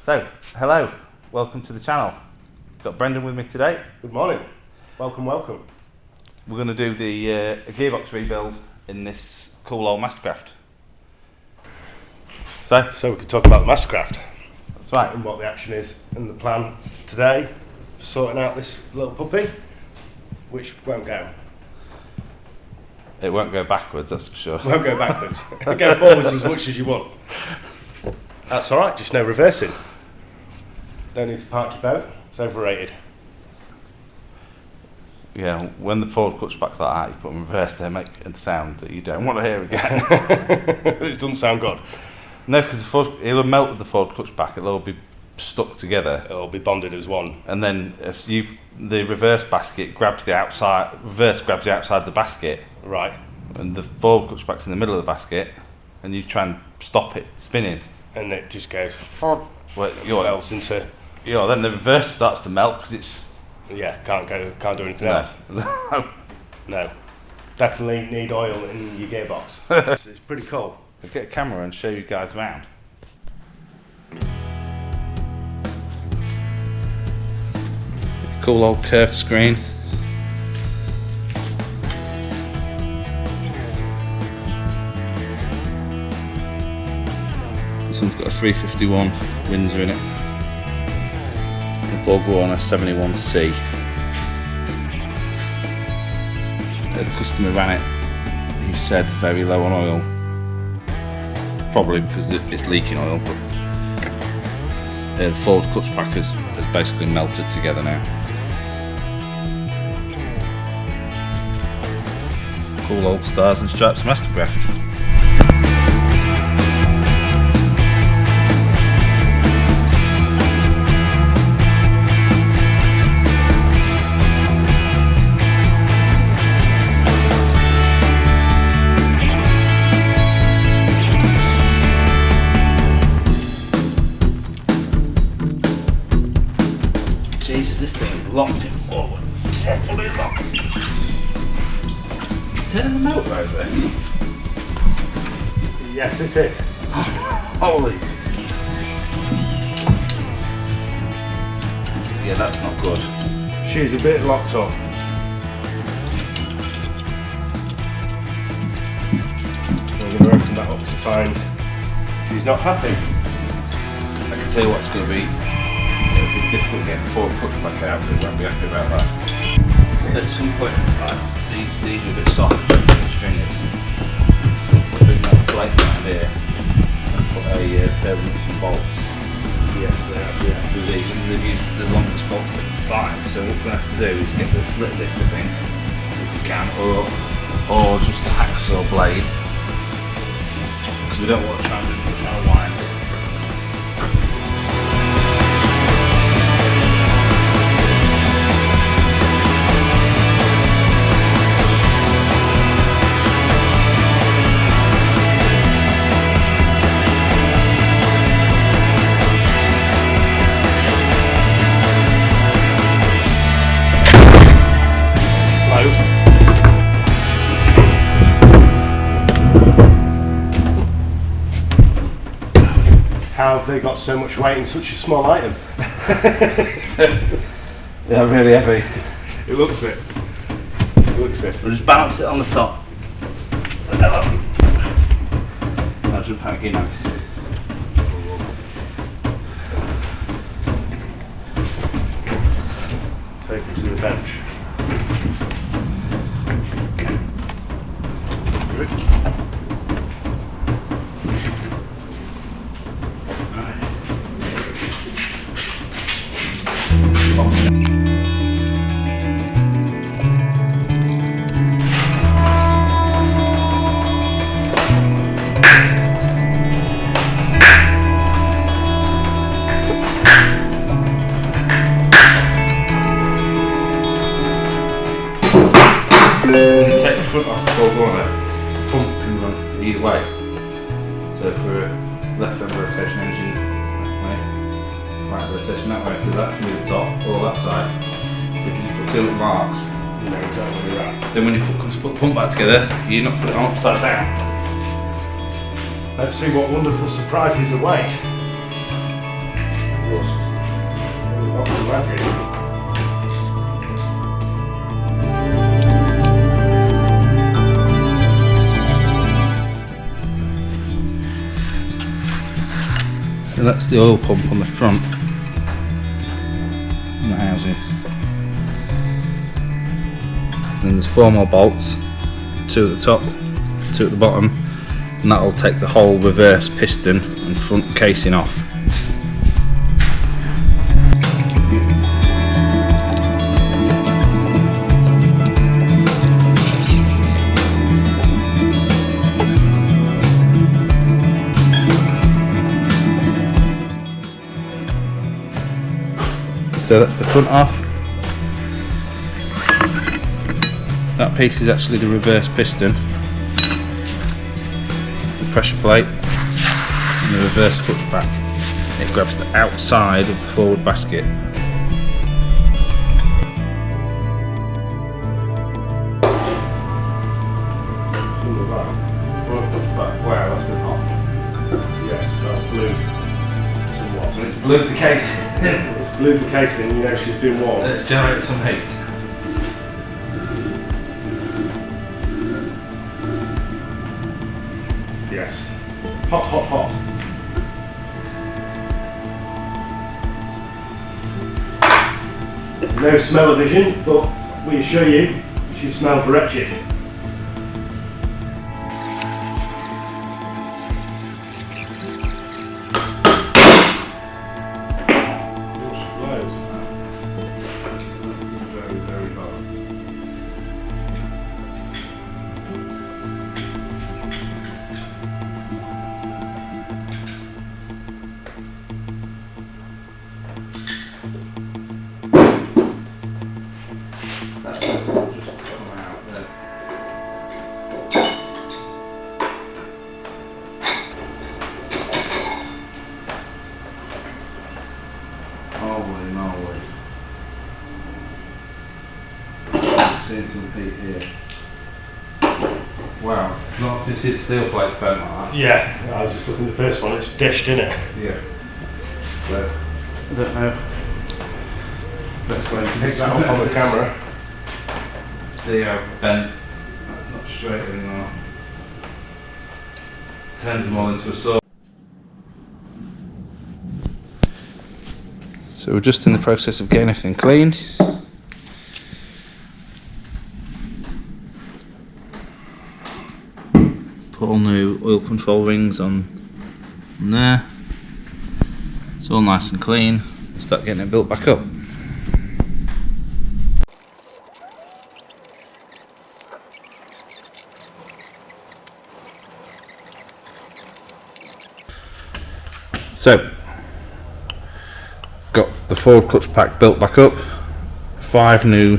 So, hello, welcome to the channel. Got Brendan with me today. Good morning. Welcome, welcome. We're going to do the gearbox rebuild in this cool old Mastercraft. So we could talk about the Mastercraft. That's right. And what the action is and the plan today for sorting out this little puppy, which won't go. It won't go backwards, that's for sure. Won't go backwards. Go forwards as much as you want. That's alright, just no reversing. Don't need to park your boat, it's overrated. Yeah, when the forward clutch back's like that, you put them in reverse, they make a sound that you don't want to hear again. It doesn't sound good. No, because it'll have melted the forward clutch back, it'll all be stuck together. It'll be bonded as one. And then if the reverse basket grabs the outside, reverse grabs the outside of the basket. Right. And the forward clutch back's in the middle of the basket, and you try and stop it spinning. And it just goes else into. Then the reverse starts to melt because it's. Yeah, can't do anything else. No. Definitely need oil in your gearbox. It's pretty cool. Let's get a camera and show you guys around. Cool old curved screen. This one's got a 351 Windsor in it. The Borg on a 71C. The customer ran it. He said very low on oil. Probably because it's leaking oil, but the forward clutch back has basically melted together now. Cool old Stars and Stripes Mastercraft. Jesus, this thing is locked in forward. Properly locked. Turning the motor over. Yes, it is. Holy. Yeah, that's not good. She's a bit locked up. We're going to open that up to find she's not happy. I can tell you what it's going to be. It'll be difficult getting the forward clutch back out, but it won't be happy about that. At some point in time, these are a bit soft and stringy. So we'll put a big metal plate down here and put a pair of nuts and bolts. Yes, they have, yeah. Through these, and they've used the longest bolt that we can find. So what we're going to have to do is get the slit disc, I think, if we can, or just a hacksaw blade, because we don't want to try and wind. How have they got so much weight in such a small item? They're really heavy. It looks it. We'll just balance it on the top. Now jump out again now. Take it to the bench. When you take the front off the Borg on it, the pump can run either way. So for a left-hand rotation engine that way, right rotation that way, so that can be the top or that side. So if you just put two little marks, You know exactly where you're at. then when you come to put the pump back together, you're not putting it on upside down. Let's see what wonderful surprises await. rust. Not to imagine. So that's the oil pump on the front in the housing. Then there's 4 more bolts, 2 at the top, 2 at the bottom, and that'll take the whole reverse piston and front casing off. So that's the front off. That piece is actually the reverse piston, the pressure plate, and the reverse clutch pack. It grabs the outside of the forward basket. Wow, that's been hot. Yes, that's blue. Somewhat. So it's blued the casing. It's blue the casing, you know she's been warm. It's generated some heat. Yes. Hot, hot, hot. No smell-o-vision, but we assure you, she smells wretched. Very, very hot. That's just come out there. Holy moly. Seeing some heat here. Wow, not often you see the steel plates burnt like that. Yeah, I was just looking at the first one, it's dished, isn't it? Yeah. But I don't know. Best way to Take that up on the camera. See how bent. That's not straight anymore. Turns them all into a saw. So we're just in the process of getting everything cleaned. Put all new oil control rings on there. It's all nice and clean. Start getting it built back up. So, got the forward clutch pack built back up, 5 new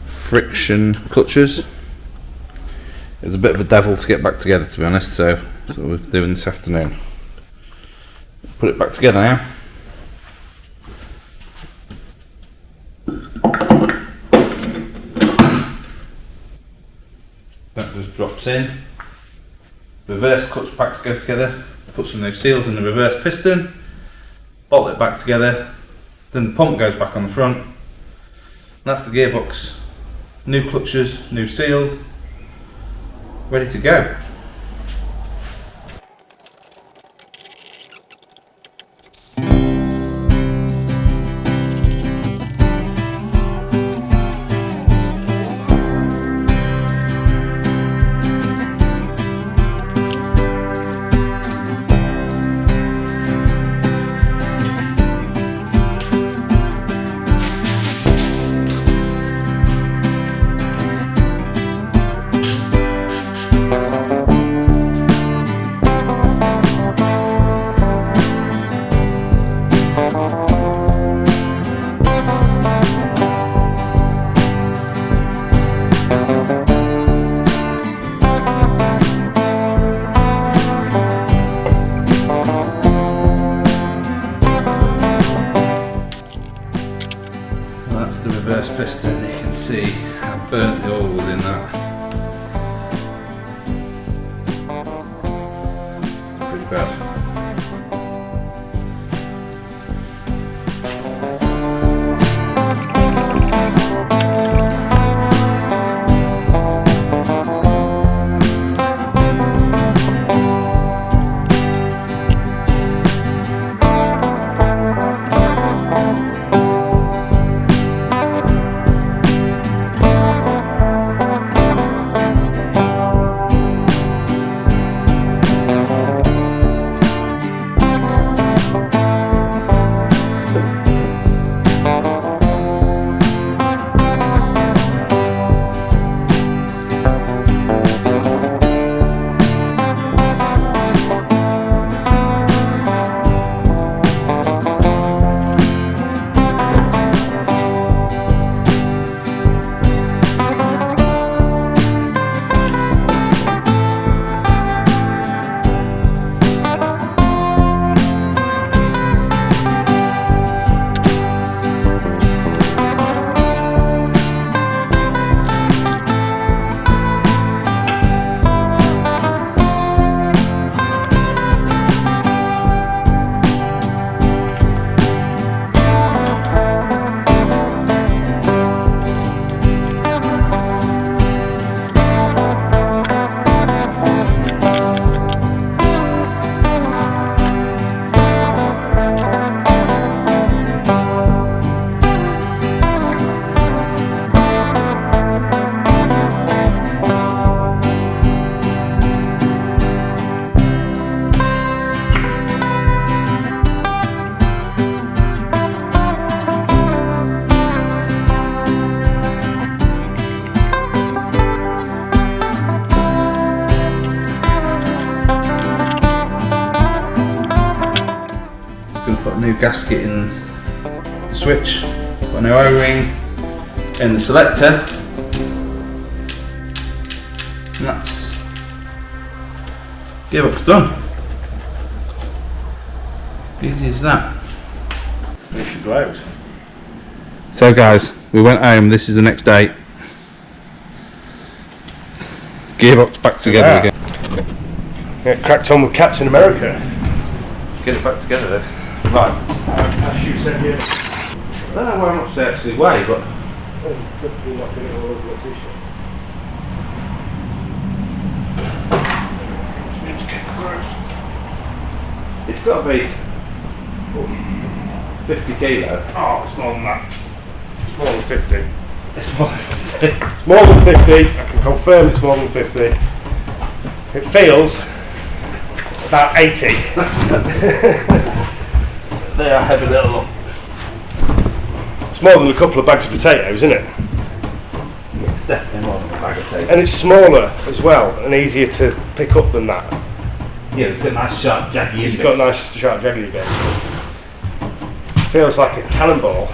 friction clutches. It was a bit of a devil to get back together, to be honest, so that's what we're doing this afternoon. Put it back together now. That just drops in. Reverse clutch packs go together. Put some new seals in the reverse piston, bolt it back together, then the pump goes back on the front. And that's the gearbox. New clutches, new seals, ready to go. The reverse piston, you can see how burnt the oil was in that. Pretty bad. going to put a new gasket in the switch, put a new O-ring in the selector, and that's gearbox done. Easy as that. There she glows. So guys, we went home, this is the next day. Gearbox back together again. Yeah, cracked on with Captain America. Let's get it back together then. Right. As you said here. I don't know how much they actually weigh, but it's got to be 50 kilo. Oh, it's more than that. It's more than 50. It's more than 50. It's more than 50. I can confirm it's more than 50. It feels about 80. They are heavy little lot. It's more than a couple of bags of potatoes, isn't it? It's definitely more than a bag of potatoes. And it's smaller as well and easier to pick up than that. Yeah, it's got a nice sharp jaggy. It's got nice sharp jaggy bits. Feels like a cannonball.